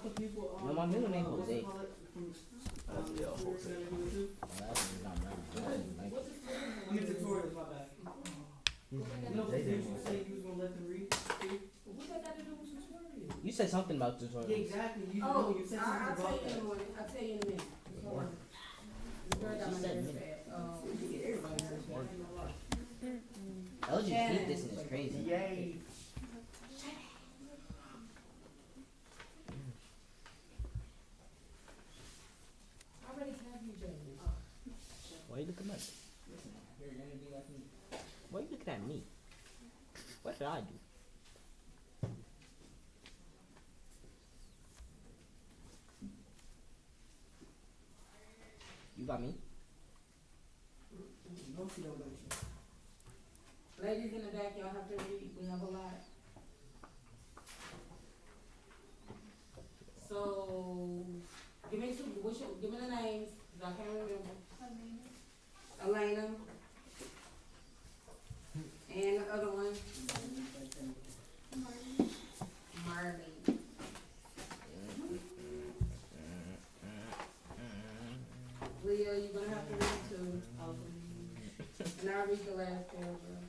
the people No, my middle name what's Jose. it called from Yeah, Jose. gonna do it too? That's not mine. I mean tutorials, my bad. You know, Jose. did you say you was gonna let them read too? What that got to do with tutorial? You said something about Yeah, tutorials. exactly. You Oh, know, you said something I'll tell about you in the that. morning. I'll tell you in a minute. The girl got my nerves bad. You get everybody nervous. LG Shannon. feet this is crazy. Yay. I already have you, Jamie. Why you looking at me? Listen, you're gonna be like me. Why you looking at me? What did I do? You got me? No, she don't let you. Ladies in the back, y'all have to read. We have a lot. So, give me give me the names, 'cause I can't remember. Elena. And the other one, Marley. Leah, you're gonna have to read too. And I'll read the last paragraph.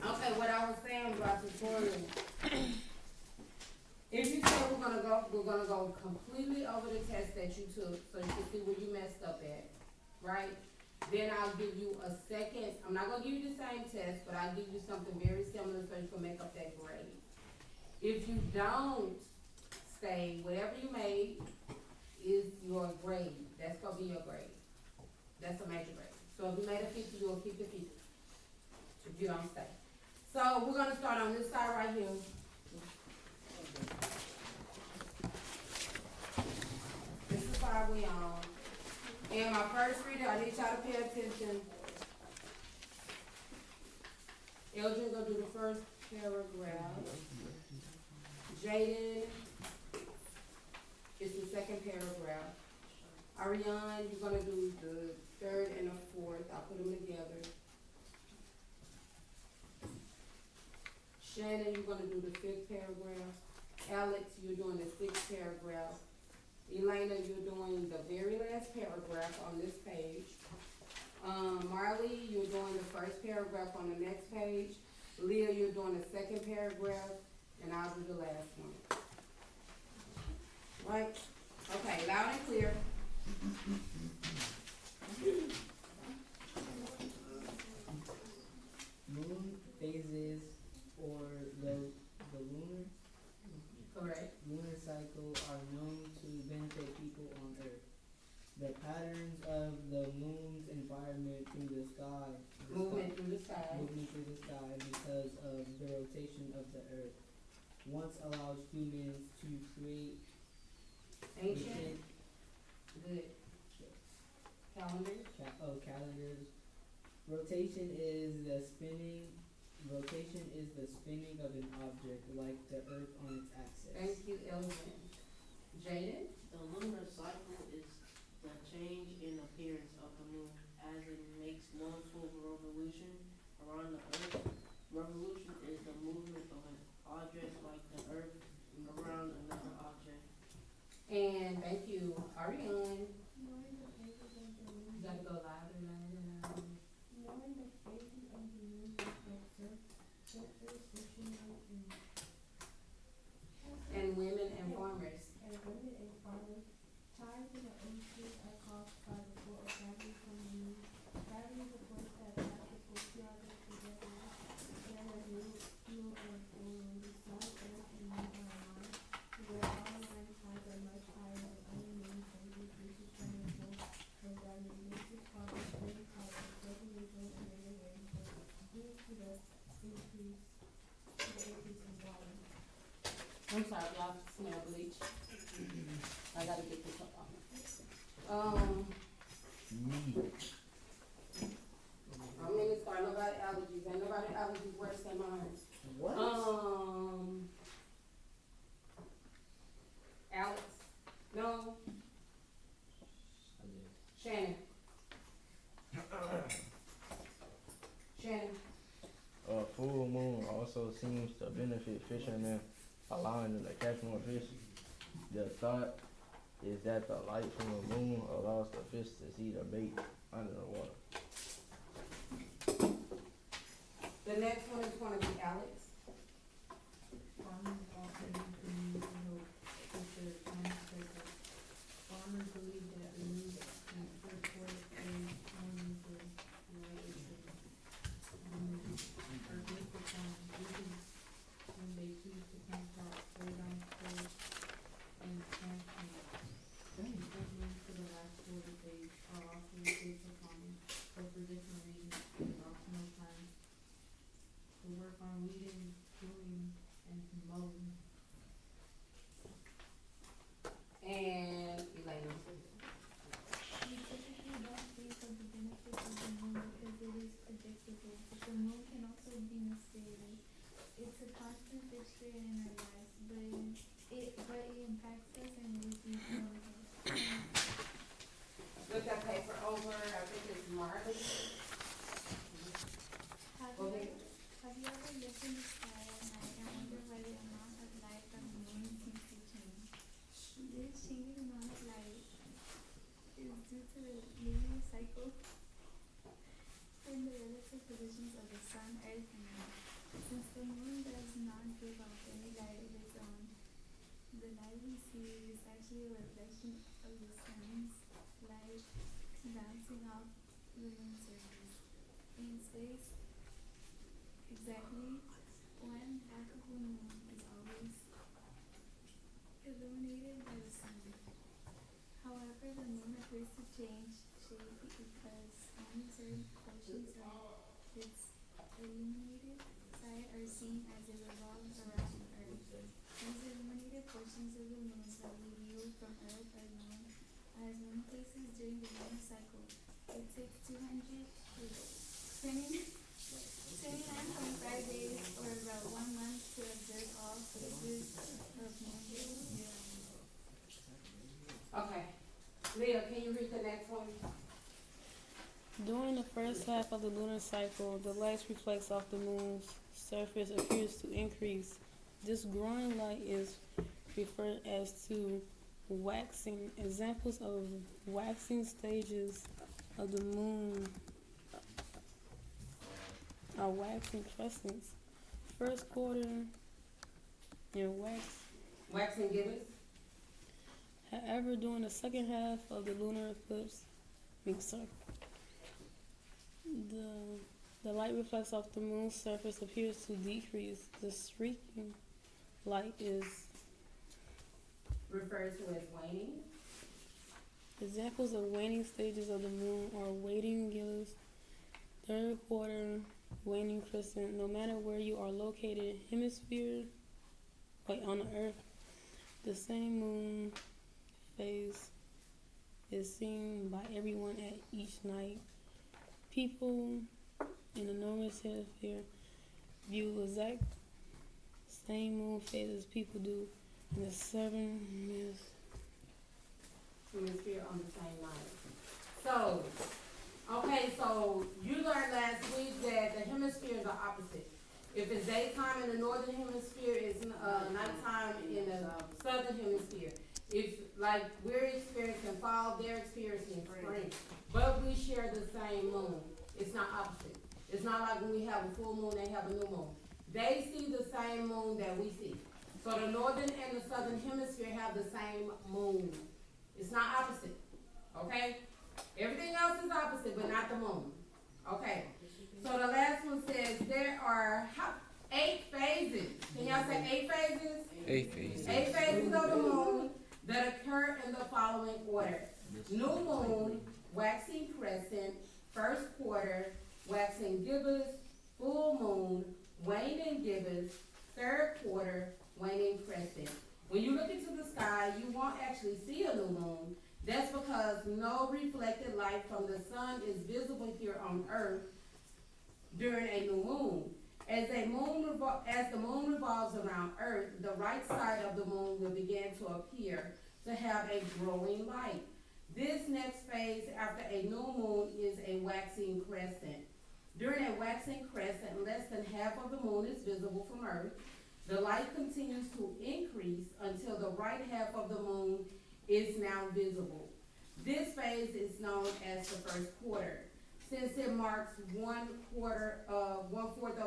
Okay, what I was saying about tutorial. If you say we're gonna go completely over the test that you took, so you can see where you messed up at, right? Then I'll give you a second, I'm not gonna give you the same test, but I'll give you something very similar so you can make up that grade. If you don't stay, whatever you made is your grade, that's gonna be your grade. That's a major grade. So if you made a 50, you'll keep the 50, if you don't stay. So we're gonna start on this side right here. This is side we on. And my first reader, I need y'all to pay attention. Eldrin gonna do the first paragraph. Jaden is the second paragraph. Ariane, you're gonna do the third and the fourth. I'll put them together. Shannon, you're gonna do the fifth paragraph. Alex, you're doing the sixth paragraph. Elena, you're doing the very last paragraph on this page. Marley, you're doing the first paragraph on the next page. Leah, you're doing the second paragraph, and I'll do the last one. Right? Okay, loud and clear. Moon phases or the lunar cycle are known to benefit people on Earth. The patterns of the moon's environment through the sky, Movement through the sky. moving through the sky because of the rotation of the Earth, once allows humans to create Ancient. Good. Calendar. calendars. Rotation is the spinning of an object like the Earth on its axis. Thank you, Elvin. Jaden? The lunar cycle is the change in appearance of the moon as it makes one full revolution around the Earth. Revolution is the movement of an object like the Earth around another object. And thank you, Ariane. You gotta go louder, louder, louder. And women and farmers. Tides in the ocean are caused by the flow of gravity from the moon. Gravity is a force that attracts oceanic together and a new fuel and flow when the sun, earth, and moon are aligned. Where all nine tides are much higher than other moon phases, this is when the flow of gravity. This is called the spring tide and doesn't result in any rainfall due to the increase in water. I'm sorry, y'all smell bleach. I gotta get this up on. I'm gonna start nobody allergies. Ain't nobody allergies worse than mine. What? Alex? No. Shannon? Shannon? full moon also seems to benefit fishermen, allowing them to catch more fish. The thought is that the light from the moon allows the fish to see the bait under the water. The next one is gonna be Alex. Farmers often use the moon to help with their farm cycle. Farmers believe that the moon in the first quarter is one of the lightest of the moon are good for farming. When they choose to plant crops, lay down clothes, and plant plants. Especially for the last 40 days are also good for farming, but for different reasons. There's optimal times to work on weeding, pruning, and mowing. And Elena. We typically don't think of the benefits of the moon because it is predictable, but the moon can also be mysterious. It's a constant fixture in our lives, but it impacts us in ways we don't know. Look that paper over, I think it's Marley. Have you ever looked in the sky at night and wondered why the amount of light from the moon seems to change? This changing amount of light is due to the lunar cycle and the relative positions of the sun, earth, and moon. Since the moon does not give off any light of its own, the light we see is actually a reflection of the sun's light bouncing off the moon's surface. In space, exactly one half of the moon is always illuminated by the sun. However, the moon appears to change shape because only certain portions of its illuminated side are seen as it revolves around the Earth. These illuminated portions of the moon that we view from Earth are known as moon phases during the lunar cycle. It takes 29.5 days or about 1 month to observe all phases of moon days. Okay. Leah, can you read the next one? During the first half of the lunar cycle, the light reflects off the moon's surface appears to increase. This growing light is referred as to waxing. Examples of waxing stages of the moon are waxing crescents, first quarter, and Waxing gibbous? However, during the second half of the lunar eclipse, the light reflects off the moon's surface appears to decrease. The streaking light is Referred to as waning. examples of waning stages of the moon are waning gibbous, third quarter, waning crescent. No matter where you are located, on the Earth, the same moon phase is seen by everyone at each night. People in the northern hemisphere view the exact same moon phase as people do in the southern Hemisphere on the same night. So, okay, so you learned last week that the hemispheres are opposite. If it's daytime in the northern hemisphere, it's nighttime in the southern hemisphere. If, like, we're experiencing fall, they're experiencing spring. But we share the same moon. It's not opposite. It's not like when we have a full moon, they have a new moon. They see the same moon that we see. So the northern and the southern hemisphere have the same moon. It's not opposite, okay? Everything else is opposite, but not the moon, okay? So the last one says there are 8 phases. Can y'all say 8 phases? 8 phases. 8 phases of the moon that occur in the following order. New moon, waxing crescent, first quarter, waxing gibbous, full moon, waning gibbous, third quarter, waning crescent. When you look into the sky, you won't actually see a new moon. That's because no reflected light from the sun is visible here on Earth during a new moon. As the moon revolves around Earth, the right side of the moon will begin to appear to have a growing light. This next phase after a new moon is a waxing crescent. During a waxing crescent, less than half of the moon is visible from Earth. The light continues to increase until the right half of the moon is now visible. This phase is known as the first quarter, since it marks 1/4 of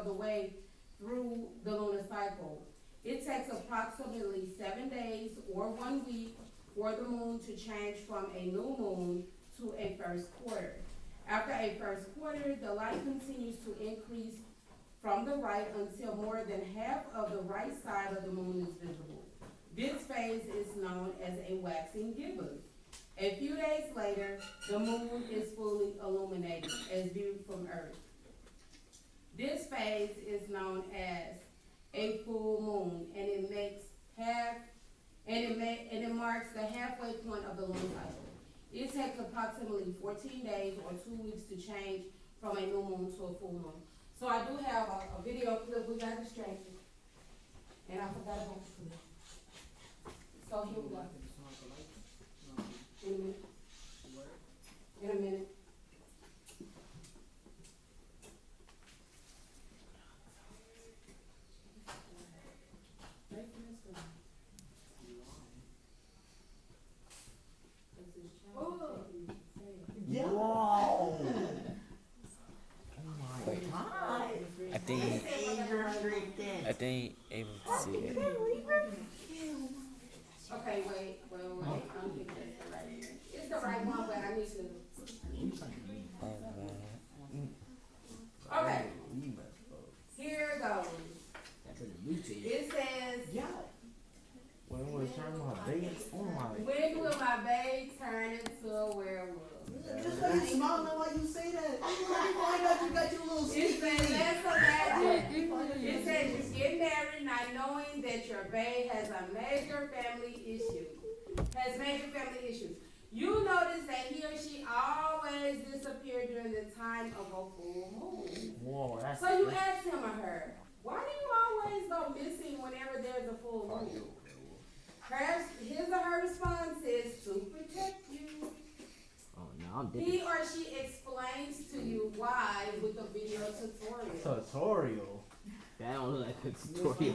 the way through the lunar cycle. It takes approximately 7 days or 1 week for the moon to change from a new moon to a first quarter. After a first quarter, the light continues to increase from the right until more than half of the right side of the moon is visible. This phase is known as a waxing gibbous. A few days later, the moon is fully illuminated as viewed from Earth. This phase is known as a full moon, and it marks the halfway point of the lunar cycle. It takes approximately 14 days or 2 weeks to change from a new moon to a full moon. So I do have a video clip. We got distracted, and I forgot about the clip. So here we go. In a minute. In a minute. Whoa! I think I ain't able to see it. Okay, wait. I'm getting this right here. It's the right one, but I need to. Okay. Here goes. It says, When will it turn my babe? Oh my. when will my babe turn into a werewolf? Just let me smile now while you say that. Find out you got your little It says, let's imagine. It says you get married not knowing that your babe has major family issues. You notice that he or she always disappear during the time of a full moon. Whoa, that's So you ask him or her, why do you always go missing whenever there's a full moon? Perhaps his or her response is to protect you. Oh no, I'm He different. or she explains to you why with a video tutorial. Tutorial. That don't look like a tutorial.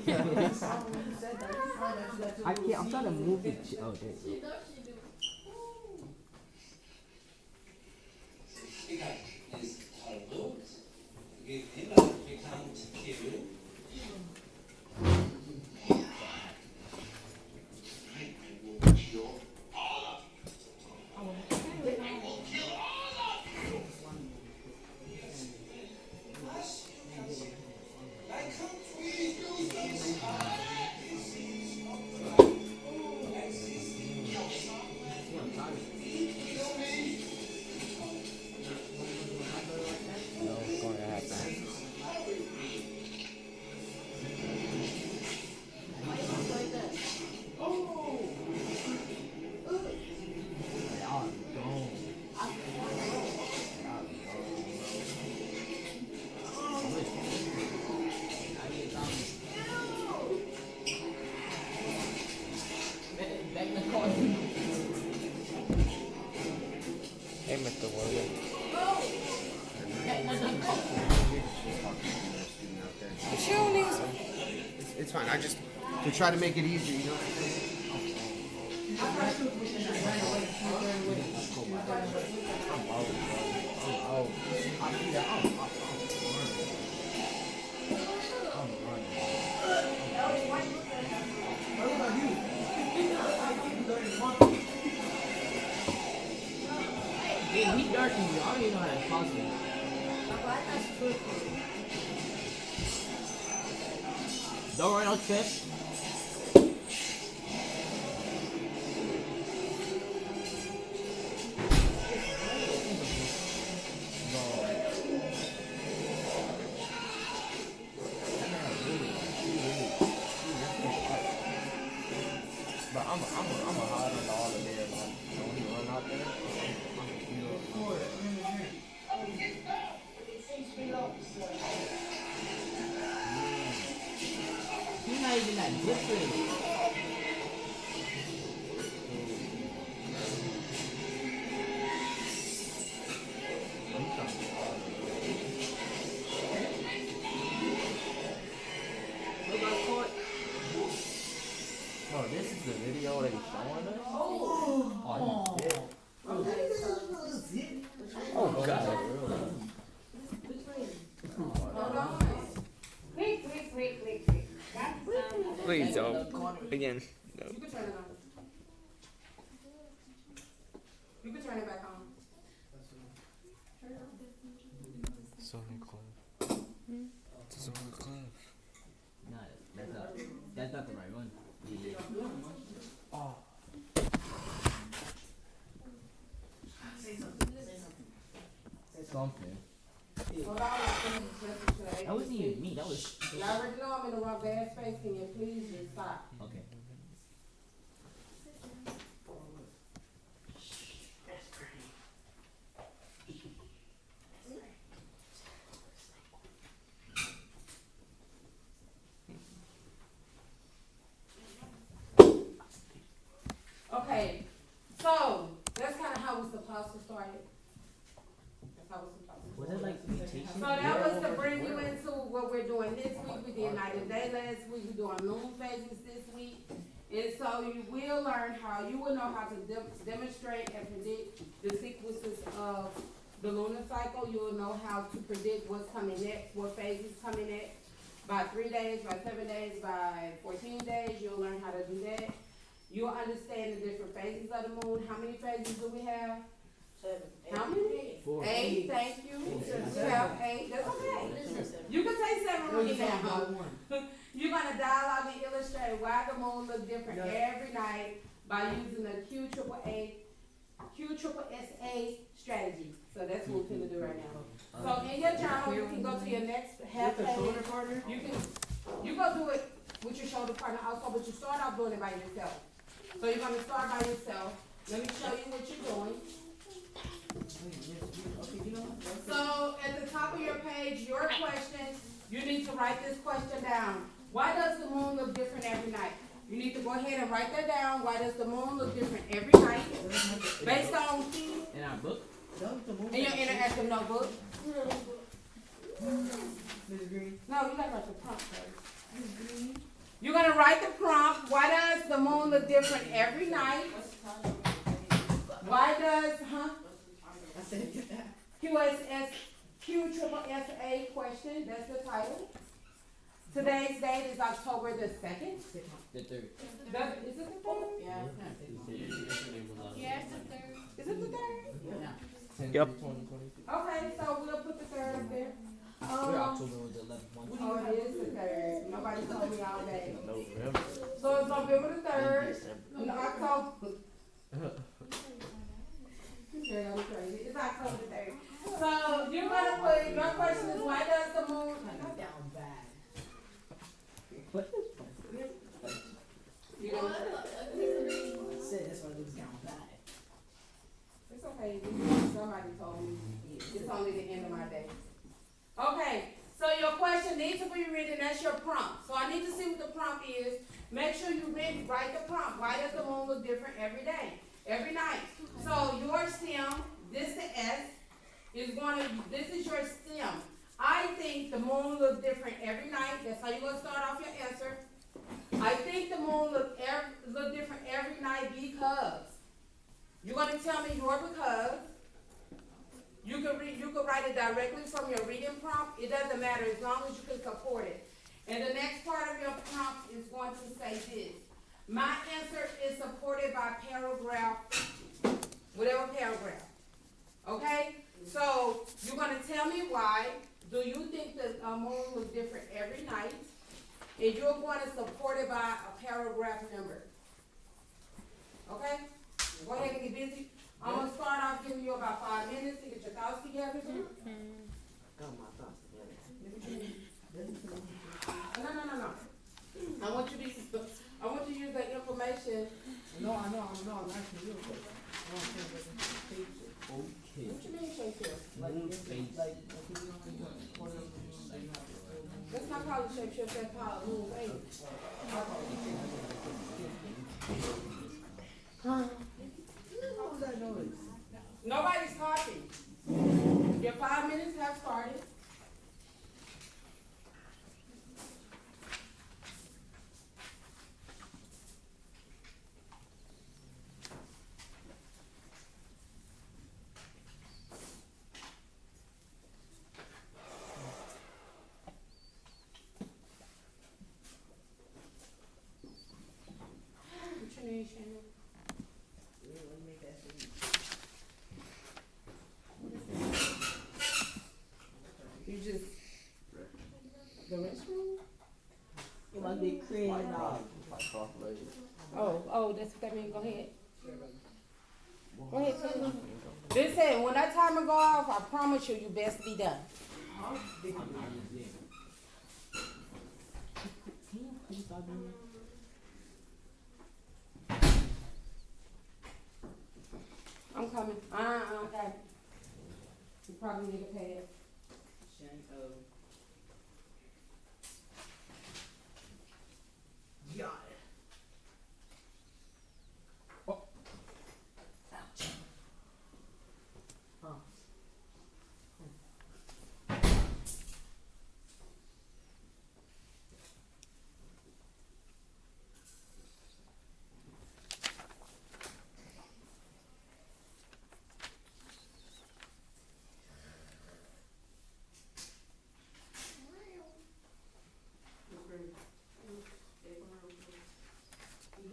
I can't. I'm trying to move it. Oh, there you go. What's going to happen? Hey, Mr. William. It's fine. I just to try to make it easier, you know what Yeah, he darkened me. I don't even know how that's possible. Don't worry, no trip. But I'm a hide on all of there. Like, when he run out there, He's not even that different. Click, click, click. Got the sound. Please don't. Again. No. You can turn it on. You can turn it back on. Sony Club. Sony Club. Nah, that's not the right one. Oh. Something. Hold on, I'm finna message to the That wasn't agency. even me. That was. You already know I'm in the wrong bad space. Can you please just stop? Okay. Okay, so that's kind of how we're supposed to start it. That's how we're supposed to. Was it like mutation? So that was to bring you into what we're doing this week. We did night and day last week. We're doing moon phases this week. And so you will learn how, you will know how to demonstrate and predict the sequences of the lunar cycle. You will know how to predict what's coming next, what phase is coming next. By 3 days, by 7 days, by 14 days, you'll learn how to do that. You'll understand the different phases of the moon. How many phases do we have? 7. How many? 4. 8, thank you. We have 8, that's okay. You can say 7 on your now. You're gonna dialogue and illustrate why the moon looks different every night by using the QSSA strategy. So that's what we're gonna do right now. So in your journal, you can go to your next half page. You go do it with your shoulder partner also, but you start off doing it by yourself. So you're gonna start by yourself. Let me show you what you're doing. So at the top of your page, your question, you need to write this question down. Why does the moon look different every night? You need to go ahead and write that down. Why does the moon look different every night? Based on In our book? in your interactive notebook. Ms. Green. No, you gotta write the prompt first. You're gonna write the prompt. Why does the moon look different every night? Why does, I said QSSA question, that's the title. Today's date is October the 2nd. The 3rd. Is it the 3rd? Yeah. Yes, the third. Is it the 3rd? Yep. Okay, so we'll put the 3rd up there. October was the 11th one. Oh, it is the 3rd. Nobody told me all day. November. So it's November the 3rd. In October. You're gonna be crazy. It's October the 3rd. So you're gonna put, your question is why does the moon, down bad. you gonna, I said that's why it looks down bad. it's okay, somebody told me, it's only the end of my day. Okay, so your question needs to be written, that's your prompt. So I need to see what the prompt is. Make sure you write the prompt. Why does the moon look different every day, every night? So your stem, this the S, this is your stem. I think the moon looks different every night. That's how you're gonna start off your answer. I think the moon look different every night because. You're gonna tell me your because. You can write it directly from your reading prompt. It doesn't matter as long as you can support it. And the next part of your prompt is going to say this. My answer is supported by paragraph, whatever paragraph. Okay? So you're gonna tell me why. Do you think the moon looks different every night? And you're going to support it by a paragraph number. Okay? Go ahead and get busy. I'm gonna start off giving you about 5 minutes to get your thoughts together. Got my thoughts together. No. I want you to use that information. No, I know, I'm asking you a question. I don't think that's a picture. Okay. What you mean, Shakespeare? Moon phase. Like, if you don't think of one of them, then you have to- Let's not call it Shakespeare, let's call it moon phase. What was that noise? Nobody's talking. Your 5 minutes have started. The restroom? It must be cream and all. Like cross legs. Oh, that's what that means. Go ahead. Go ahead, tell me. Listen, when that timer go off, I promise you, you best be done. I'm coming. Okay. You probably need a pad. Got it.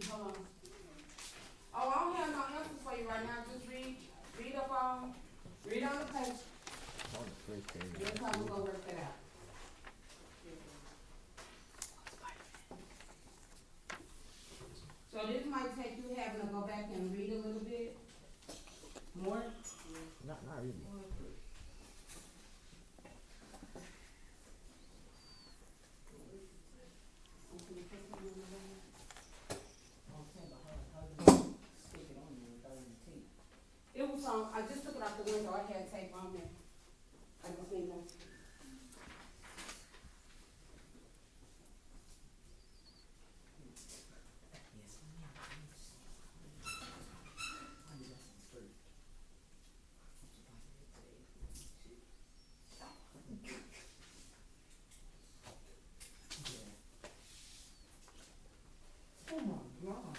Hold on. Oh, I don't have no answers for you right now. Just read up on the page. On the first page. Then come we'll go work that out. So this might take you having to go back and read a little bit more. Not really. It was on, I just took it out the window, I had tape on there. I just need to. Oh my God.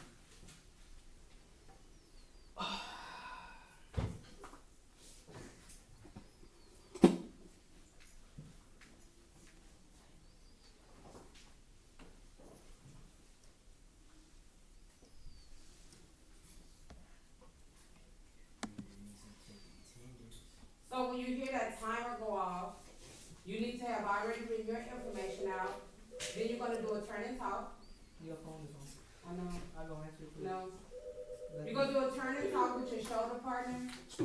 So when you hear that timer go off, you need to have already written your information out. Then you're gonna do a turn and talk. Your phone is on. I know. I go answer it, please. No. Let You're me- gonna do a turn and talk with your shoulder partner so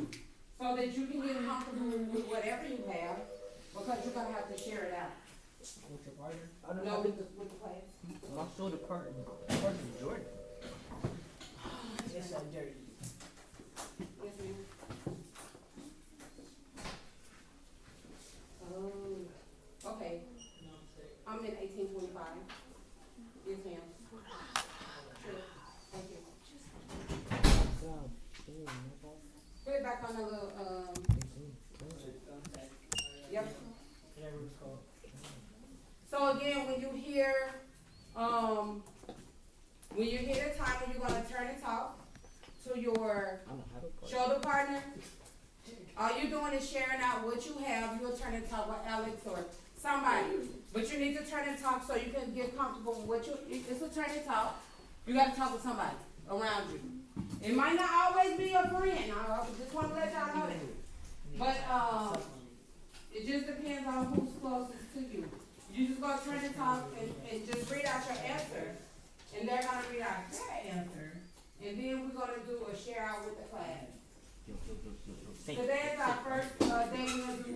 that you can get comfortable with whatever you have, because you're gonna have to share it out. With your partner? No, with the class. My shoulder part is Jordan. It's so dirty. Yes, ma'am. Oh, okay. I'm in 1825. Yes, ma'am. Sure. Thank you. Put it back on the little, yep. Whatever it's called. So again, when you hear the timer, you're gonna turn and talk to your shoulder partner. All you're doing is sharing out what you have. You'll turn and talk with Alex or somebody. But you need to turn and talk so you can get comfortable with what it's a turn and talk. You gotta talk with somebody around you. It might not always be a friend. I just wanna let y'all know that. But it just depends on who's closest to you. You just gonna turn and talk and just read out your answer. And they're gonna read out their answer. And then we're gonna do a share out with the class. Today is our first day we're gonna do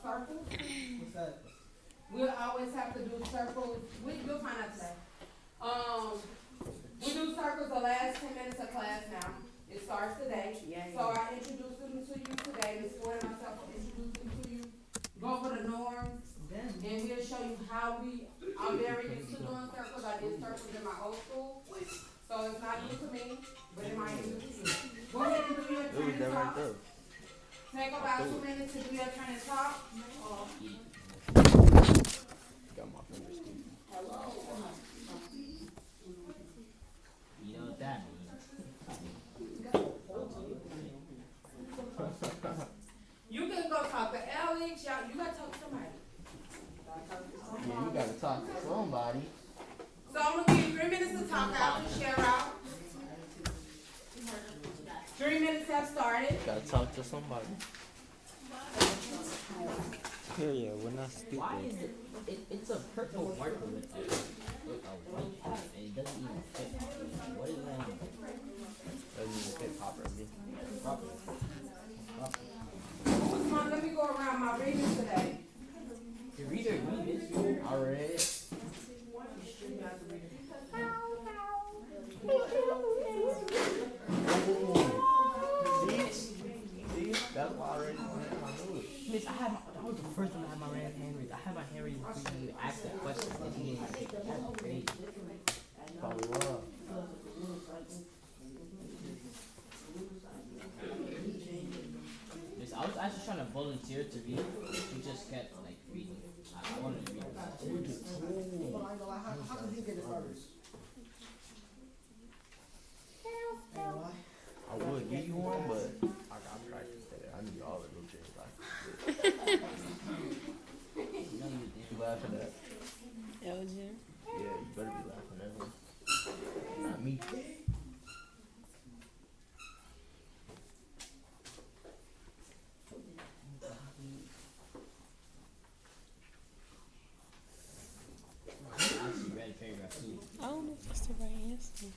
circles. What's that? We'll always have to do circles. We'll find out today. We do circles the last 10 minutes of class now. It starts today. So I introduce them to you today. Ms. Ford and myself will introduce them to you. Go over the norms. And we'll show you how I'm very used to doing circles. I did circles in my old school. So it's not new to me, but it might be new to you. Go ahead and do your turn and talk. Take about 2 minutes to do your turn and talk. Got my fingers sticky. Hello. You know what that means. You can go talk to Alex. Y'all, you gotta talk to somebody. Yeah, you gotta talk to somebody. So I'm gonna give you 3 minutes to talk out and share out. 3 minutes have started. Gotta talk to somebody. Period. We're not stupid. Why is it's a head. See? That's why I already knew it. Miss, that was the first time I had my hand raised. I had my hand raised before you even asked that question. And he didn't take it. That's crazy. Probably was. Miss, I was actually trying to volunteer to read. You just kept like reading. I wanted to read. How come you get it first? I would give you one, but I got practice there. I need all the new chicks like you laughing at? Elgin. Yeah, you better be laughing at him. Not me. I actually read paragraph 2. I don't know if that's the right answer.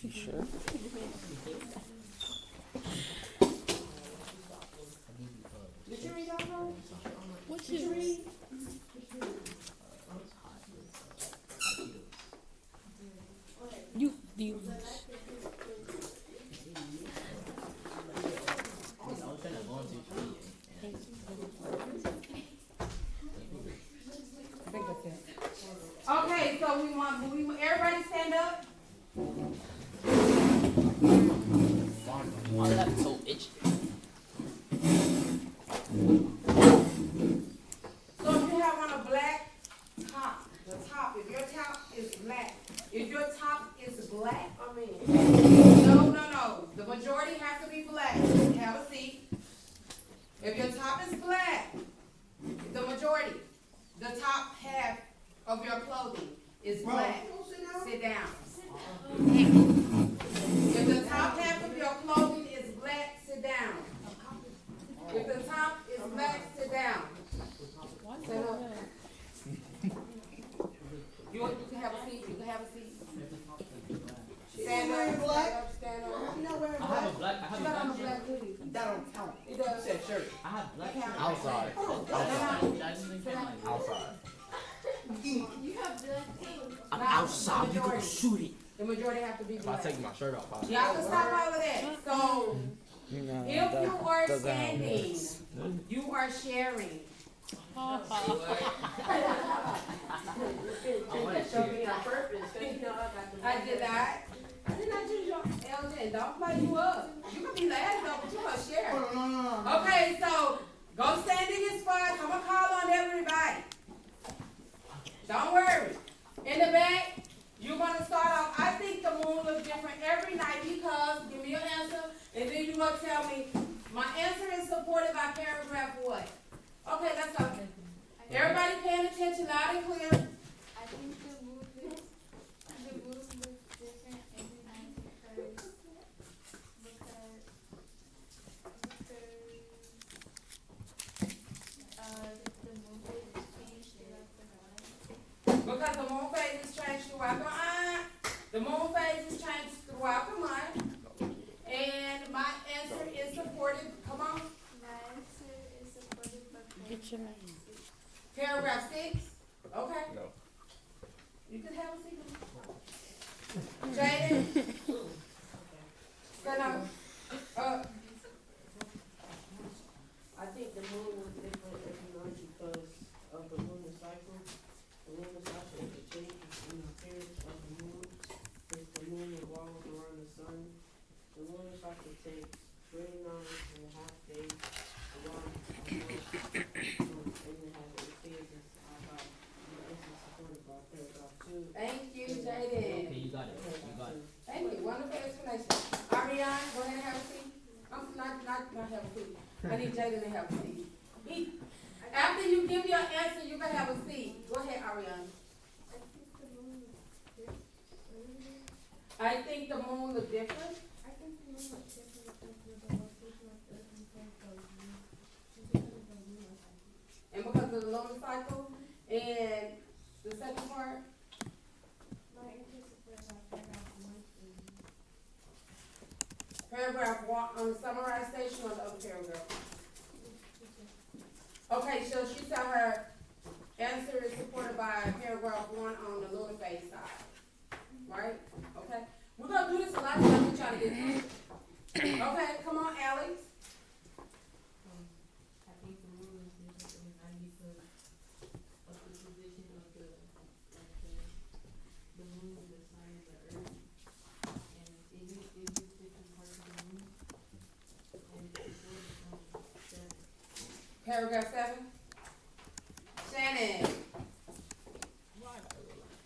You sure? Did you read that one? What Did you read? You I was trying to volunteer to read. Okay, so we want everybody stand up. My left toe itchy. So if you have on a black top, the top, if your top is black, no. The majority has to be black. Have a seat. If your top is black, the majority, the top half of your clothing is black. Sit down. If the top half of your clothing is black, sit down. If the top is black, sit down. Stand up. You can have a seat. You can have a seat. Stand up. Stand up. You know where I have a black. You got on a black hoodie. that don't count. It does. Said shirt. I have black. Outside. Outside. I'm outside. You can shoot it. The majority have to be If I black. take my shirt off, I'll Y'all can stop all of that. So, You know, if you are doesn't help standing, us. you are sharing. I want to Show shoot me on purpose, cause you know I got the. I did not choose your LJ. Don't play you up. You can be last though, but you must share. No. Okay, so go stand in your spot. I'm gonna call on everybody. Don't worry. In the back, you're gonna start off. I think the moon looks different every night because give me your answer, and then you're gonna tell me my answer is supported by paragraph what? Okay, let's go. Everybody paying attention loud and clear. I think the mood looks different every night because the moon phase is changed throughout the night. Because the moon phase is changed throughout the month. The moon phase is changed throughout the month. And my answer is supported. Come on. My answer is supported by Get your name. Paragraph 6. Okay. No. You can have a seat. Jaden. Stand up. I think the moon was different every night because of the lunar cycle. The lunar cycle is a change in the appearance of the moon as the moon revolves around the sun. The lunar cycle takes 29.5 days around a month, and it has 8 phases. I got the answer supported by paragraph 2. Thank you, Okay, Jaden. you got it. You got it. Thank you. Wonderful explanation. Ariane, go ahead and have a seat. I'm not have a seat. I need Jaden to have a seat. After you give your answer, you can have a seat. Go ahead, Ariane. I think the moon looks different. I think the moon look different. I think the moon looks different because of the rotation of the earth compared to the moon. Just because of the lunar cycle. And because of the lunar cycle. And the second part, My answer is supported by paragraph 1 and paragraph paragraph one, on the summarized station or the other paragraph? Okay, so she said her answer is supported by paragraph one on the lunar phase side, right? Okay, we're gonna do this a lot, so I'm trying to get through. Okay, come on, Alex. I think the rule is different every night because of the position of the moon, the sun, and the earth. And it hits different parts of the moon. And it's important that Paragraph 7. Shannon. Why I relax?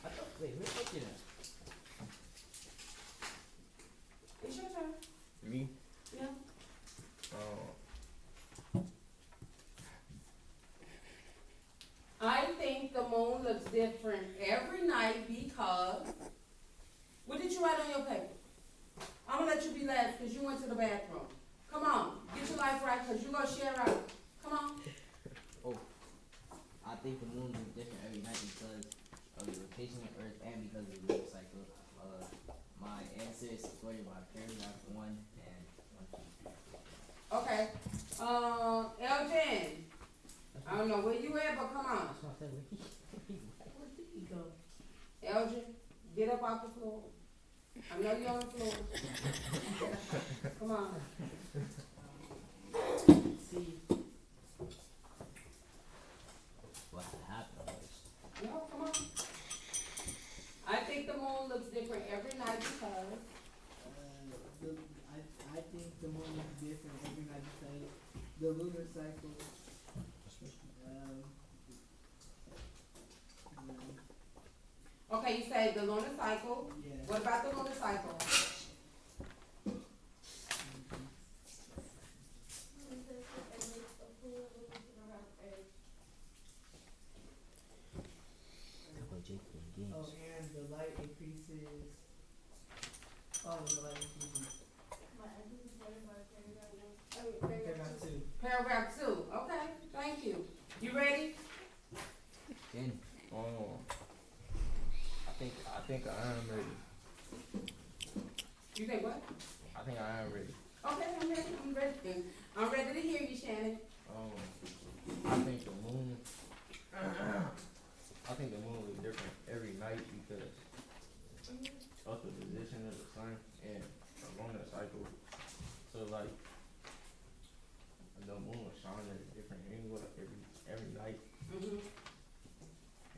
I thought, wait, who told you that? It's your turn. Me? Yeah. I think the moon looks different every night because. What did you write on your paper? I'm gonna let you be last because you went to the bathroom. Come on, get your life right because you gonna share out. Come on. I think the moon is different every night because of the rotation of Earth and because of the lunar cycle. My answer is supported by paragraph 1 and 1. Okay. Elgin. I don't know where you at, but come on. That's what I said. Where did he go? Elgin, get up off the floor. I know you're on the floor. Come on. See, what happened was, No, come on. I think the moon looks different every night because. I think the moon is different every night because the lunar cycle. Okay, you say the lunar cycle. Yeah. What about the lunar cycle? Oh, and the light increases. Oh, the light increases. Paragraph 2. Paragraph 2. Okay, thank you. You ready? then, I think I am ready. You say what? I think I am ready. Okay, I'm ready. I'm ready. I'm ready to hear you, Shannon. I think the moon. I think the moon is different every night because of the position of the sun and the lunar cycle. So like, the moon will shine at a different angle every night, Mm-hmm.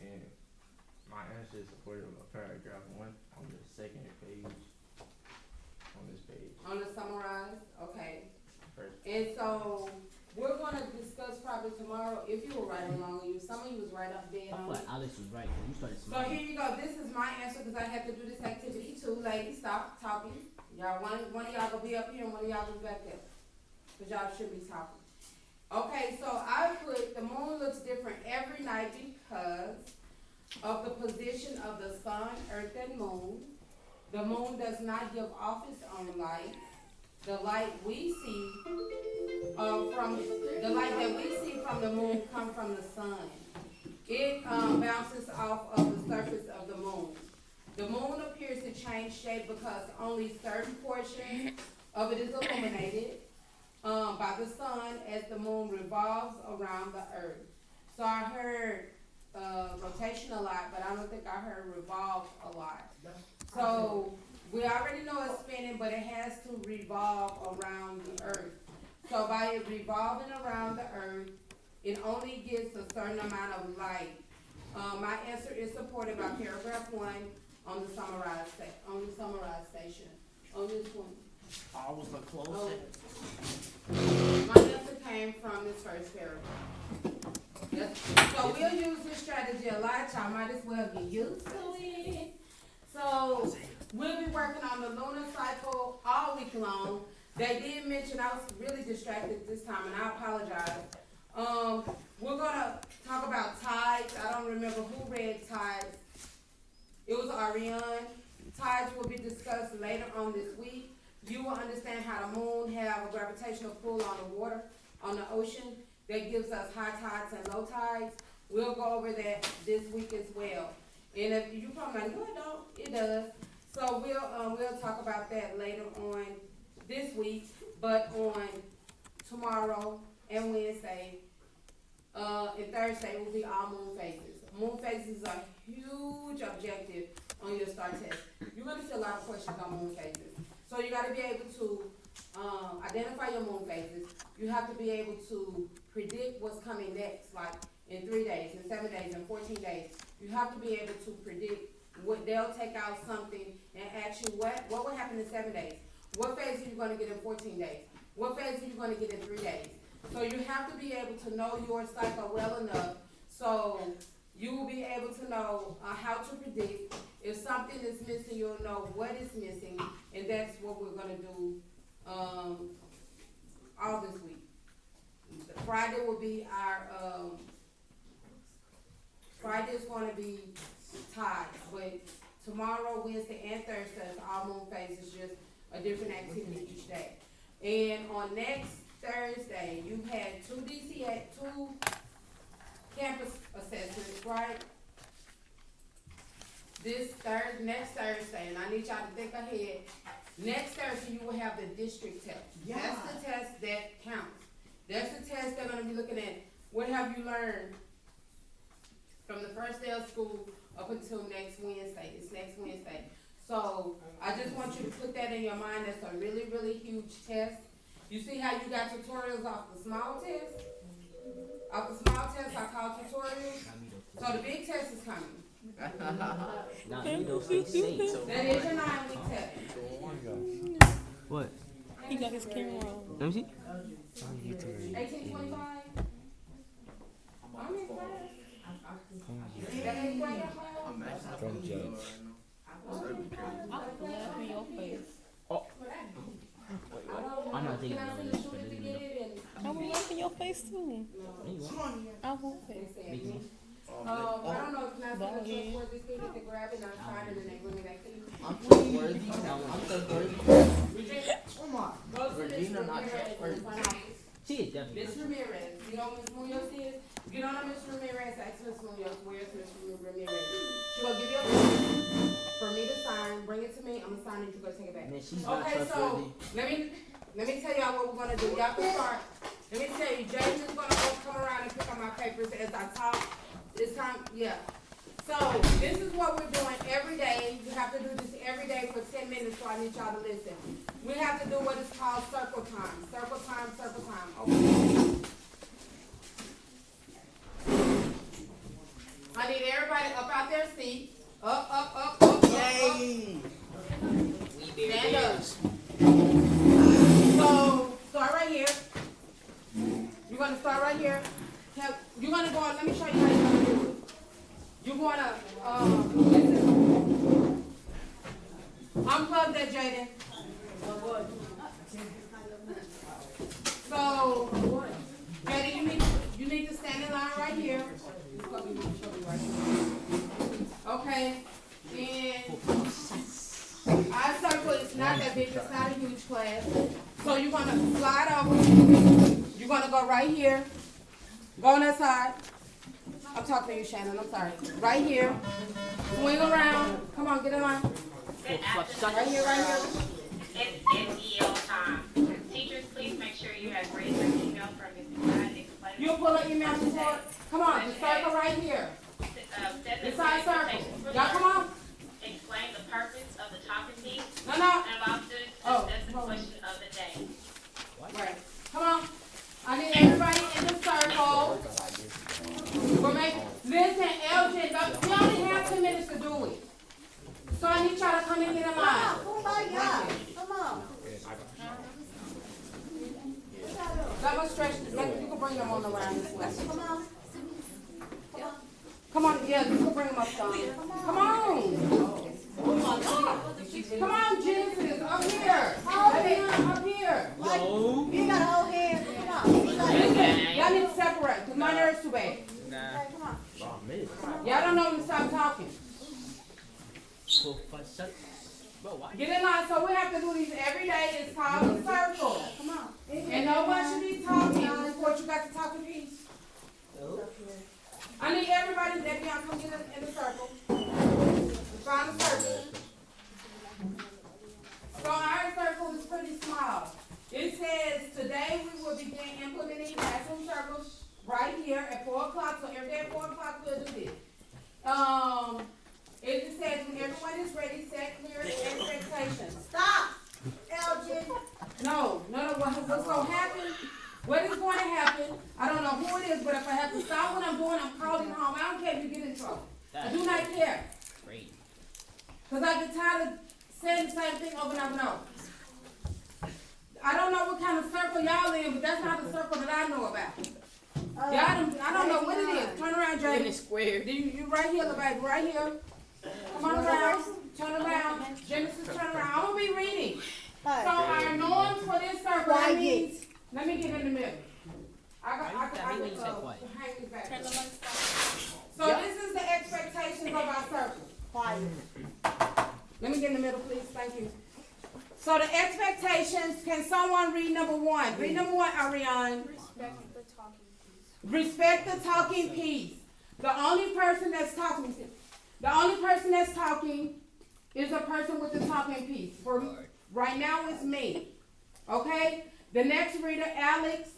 and my answer is supported by paragraph 1 on the second page. On this page, On the summarized, okay. first. And so we're gonna discuss probably tomorrow if you were right along you. Some of you was right up there. I thought Alex was right when you started So smiling. here you go. This is my answer because I have to do this activity too. Ladies, stop talking. Y'all, one of y'all gonna be up here and one of y'all gonna be back there. Cause y'all should be talking. Okay, so I put the moon looks different every night because of the position of the sun, earth, and moon. The moon does not give off its own light. The light we see the light that we see from the moon come from the sun. It bounces off of the surface of the moon. The moon appears to change shape because only certain portions of it is illuminated by the sun as the moon revolves around the earth. So I heard rotation a lot, but I don't think I heard revolve a lot. So we already know it's spinning, but it has to revolve around the earth. So by it revolving around the earth, it only gets a certain amount of light. My answer is supported by paragraph 1 on the summarized station. On this one. I was the Oh. closest. My answer came from this first paragraph. Yes. So we'll use this strategy a lot. Y'all might as well get used to it. So we'll be working on the lunar cycle all week long. They did mention, I was really distracted this time and I apologize. We're gonna talk about tides. I don't remember who read tides. It was Ariane. Tides will be discussed later on this week. You will understand how the moon have a gravitational pull on the water, on the ocean, that gives us high tides and low tides. We'll go over that this week as well. And if you probably like, no it don't, it does. So we'll talk about that later on this week, but on tomorrow and Wednesday, and Thursday will be all moon phases. Moon phases are a huge objective on your STAR test. You're gonna see a lot of questions on moon phases. So you gotta be able to identify your moon phases. You have to be able to predict what's coming next, like in 3 days, in 7 days, in 14 days. You have to be able to predict what they'll take out something and ask you what will happen in 7 days. What phase are you gonna get in 14 days? What phase are you gonna get in 3 days? So you have to be able to know your cycle well enough so you will be able to know how to predict. If something is missing, you'll know what is missing, and that's what we're gonna do all this week. Friday will be our Friday is gonna be tied, but tomorrow, Wednesday, and Thursday is all moon phases, just a different activity each day. And on next Thursday, you had two campus assessments, right? Next Thursday, and I need y'all to think ahead. Next Thursday, you will have the district test. Yeah. That's the test that counts. That's the test they're gonna be looking at. What have you learned from the first day of school up until next Wednesday? It's next Wednesday. So I just want you to put that in your mind. That's a really, really huge test. You see how you got tutorials off the small test? Off the small test, I call tutorials. So the big test is coming. Now you don't stay safe. That is your 9-week test. What? He got his camera on. Let me see. 1825. I'm in class. That ain't quite that hard. From Judge. I would laugh in your face. I'm not taking Can I no finish risk, with but it to then get it? I would laugh in your face too. you I would face. I don't know, can I send a trustworthy student to grab it and I sign it and they bring it back to you? I'm trustworthy. I'm trustworthy. Come on. Go to Ms. Regina not Ramirez in the trustworthy. front office. She is definitely. Ms. Ramirez, you know who Ms. Munoz is? Get on to Ms. Ramirez, ask Ms. Munoz, where's Ms. Ramirez? She gonna give you a copy for me to sign, bring it to me, I'm gonna sign it, you gonna take it back. Man, she's not Okay, trustworthy. so, let me tell y'all what we're gonna do. Y'all can start. Let me tell you, James is gonna come around and pick up my papers as I talk. It's time, yeah. So, this is what we're doing every day. You have to do this every day for 10 minutes, so I need y'all to listen. We have to do what is called circle time. Circle time, circle time. Okay. I need everybody up out their seat. Up. Yay! Stand up. So, start right here. You're gonna start right here. You're gonna go on, let me show you how you're gonna do it. You're gonna, listen. Unplug that, Jaden. So, Jaden, you need to stand in line right here. Okay, and our circle is not that big, it's not a huge class. So you're gonna slide over. You're gonna go right here. Go on that side. I'm talking to you, Shannon, I'm sorry. Right here. Swing around. Come on, get in line. Right here, right here. It's EL time. Teachers, please make sure you have raised your email from Ms. Glad explaining. You'll pull up email report. Come on, the circle right here. This side circle. Y'all come on. Explain the purpose of the topic piece. No. And about to discuss the question of the day. Right. Come on. I need everybody in the circle. Listen, Elgin, we only have 10 minutes to do it. So I need y'all to come and get in line. Come on. That was stretch. You can bring them on around this way. Come on. Come on, yeah, you can bring them up, son. Come on. Come on, Genesis, up here. Up here. You got a whole hand. Come on. Y'all need to separate, because my nerve's too bad. Come on. Y'all don't know when to stop talking. Get in line, so we have to do these every day. It's called a circle. Come on. And nobody should be talking. This is what you got to talk to me. I need everybody that be on come get in the circle. Find the circle. So our circle is pretty small. It says, today we will begin implementing classroom circles right here at 4 o'clock, so every day at 4 o'clock we'll do this. It says, when everyone is ready, set clear expectations. Stop, Elgin. No, what's gonna happen, what is going to happen, I don't know who it is, but if I have to stop what I'm doing, I'm calling home. I don't care if you get in trouble. I do not care. Great. Cause I get tired of saying the same thing over and over and over. I don't know what kind of circle y'all in, but that's not the circle that I know about. I don't know what it is. Turn around, Jay. Square. You right here, little baby, right here. Come on around. Turn around. Genesis, turn around. I'm gonna be reading. So our norms for this circle, that means, let me get in the middle. I can hang this back. So this is the expectations of our circle. Quiet. Let me get in the middle, please. Thank you. So the expectations, can someone read number 1? Read number 1, Ariane. Respect the talking piece. Respect the talking piece. The only person that's talking is a person with the talking piece. For right now it's me. Okay? The next reader, Alex.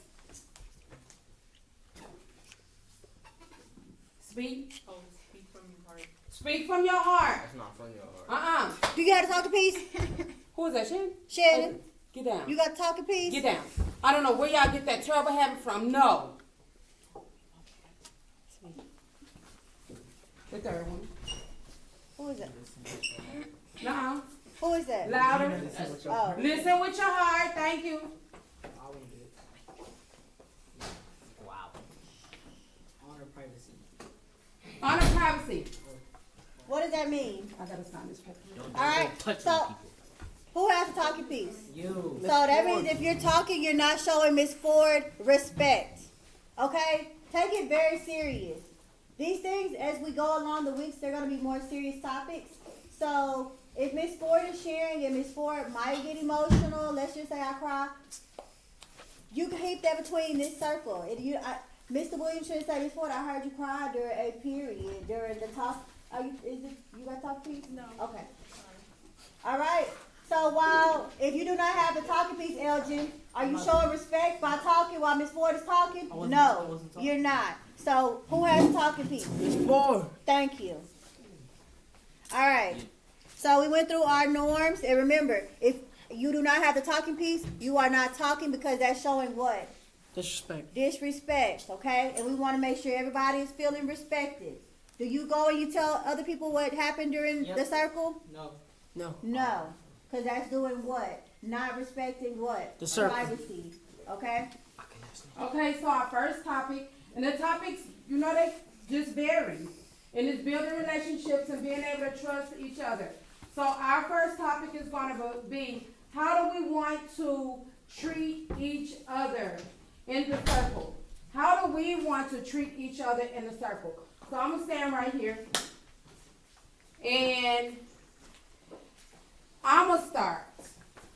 Speak. Oh, speak from your heart. Speak from your heart. That's not from your heart. Do you got a talking piece? Who is that, Shannon? Shannon, Get down. you got a talking piece? Get down. I don't know where y'all get that terrible habit from. No. The third one. Who is that? No. Who is that? Louder. Oh. Listen with your heart. Thank you. Wow. Honor privacy. Honor privacy. What does that mean? I gotta sign this paper. Don't All right, go touch so- people. Who has a talking piece? You. So that means if you're talking, you're not showing Miss Ford respect. Okay? Take it very serious. These things, as we go along the weeks, they're going to be more serious topics. So if Miss Ford is sharing and Miss Ford might get emotional, let's just say I cry, you can keep that between this circle. Mr. Williams should say, Miss Ford, I heard you cry during a period, during the talk. You got talk piece? No. Okay. All right. So while, if you do not have the talking piece, Elgin, are you showing respect by talking while Miss Ford is talking? No, you're not. So who has the talking piece? Miss Ford. Thank you. All right. So we went through our norms, and remember, if you do not have the talking piece, you are not talking because that's showing what? Disrespect. Disrespect, okay? And we want to make sure everybody is feeling respected. Do you go and you tell other people what happened during the circle? No. No. Because that's doing what? Not respecting what? The circle. Privacy, okay? Okay, so our first topic, and the topics, they just vary. And it's building relationships and being able to trust each other. So our first topic is going to be, how do we want to treat each other in the circle? How do we want to treat each other in the circle? So I'm going to stand right here. And I'm going to start.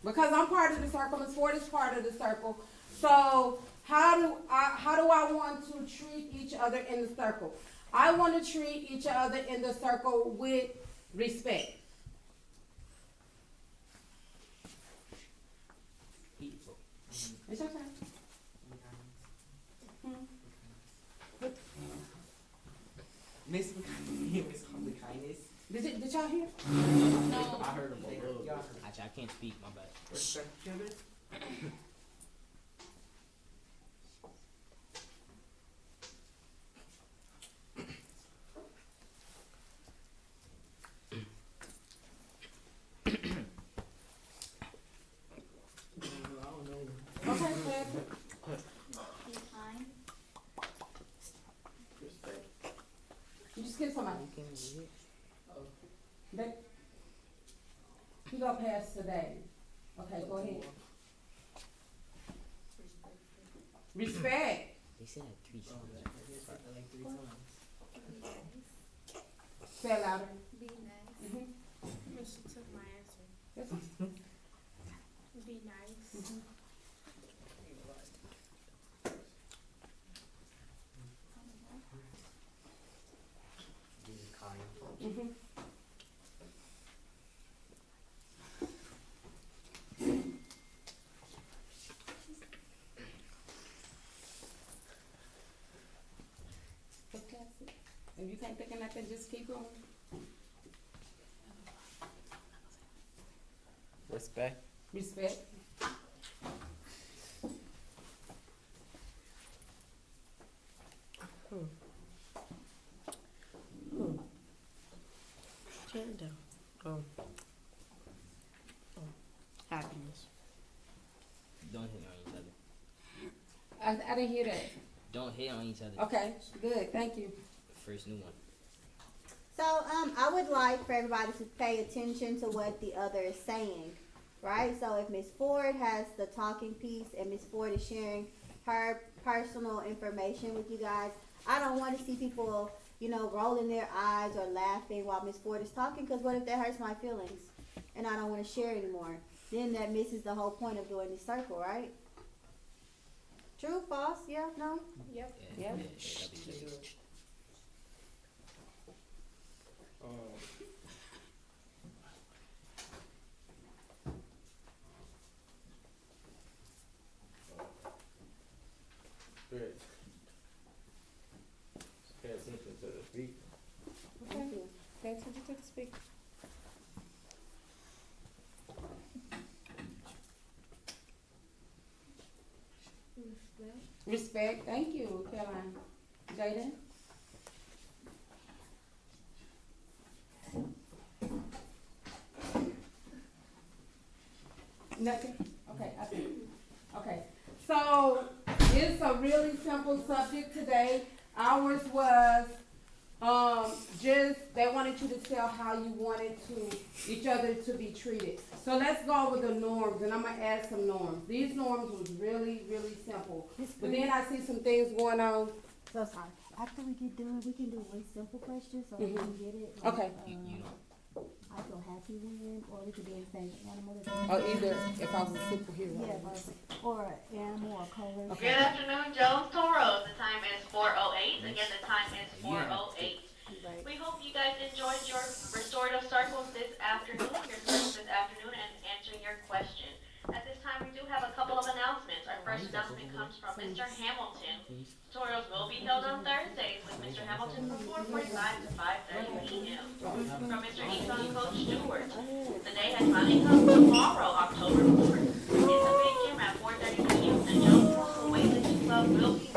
Because I'm part of the circle, Ms. Ford is part of the circle. So how do I want to treat each other in the circle? I want to treat each other in the circle with respect. It's okay. Miss Kindness. Did y'all hear? No. I heard them both. Actually, I can't speak. My bad. Respect each other. Okay, Claire. You just get somebody. You go past today. Okay, go ahead. Respect. They said it 3 times. Like 3 times. Say it louder. Be nice. Mm-hmm. She took my answer. Yes. Be nice. Mm-hmm. Mm-hmm. If you can't think of nothing, just keep going. Respect. Respect. Gender. Oh. Happiness. Don't hit on each other. I didn't hear that. Don't hit on each other. Okay, good, thank you. First new one. So, I would like for everybody to pay attention to what the other is saying, right? So if Miss Ford has the talking piece and Miss Ford is sharing her personal information with you guys, I don't want to see people, rolling their eyes or laughing while Miss Ford is talking, because what if that hurts my feelings and I don't want to share anymore? Then that misses the whole point of doing the circle, right? True, false, yeah, no? Yep. Yeah. Yep. That'd be good. Good. Pay attention to the speaker. Okay. Pay attention to the speaker. Respect, thank you, Caroline. Jaden? Nothing? Okay, I think. Okay, so it's a really simple subject today. Ours was, they wanted you to tell how you wanted each other to be treated. So let's go over the norms, and I'm gonna add some norms. These norms was really, really simple. But then I see some things going on. So sorry. After we get done, we can do one simple question so we can get it. Okay. I feel happy when, or we could be in the same animal. Or either if I was a superhero. Yeah, or animal or color. Good afternoon, Jones Toros. The time is 4:08. Again, the time is 4:08. Right. We hope you guys enjoyed your restorative circles this afternoon, and answering your question. At this time, we do have a couple of announcements. Our first announcement comes from Mr. Hamilton. Tutorials will be held on Thursdays with Mr. Hamilton from 4:45 to 5:30 p.m. From Mr. Eaton, Coach Stewart. The day has finally come tomorrow, October 4th. In the big gym at 4:30 p.m. The Jones Coastal Weightlifting Club will be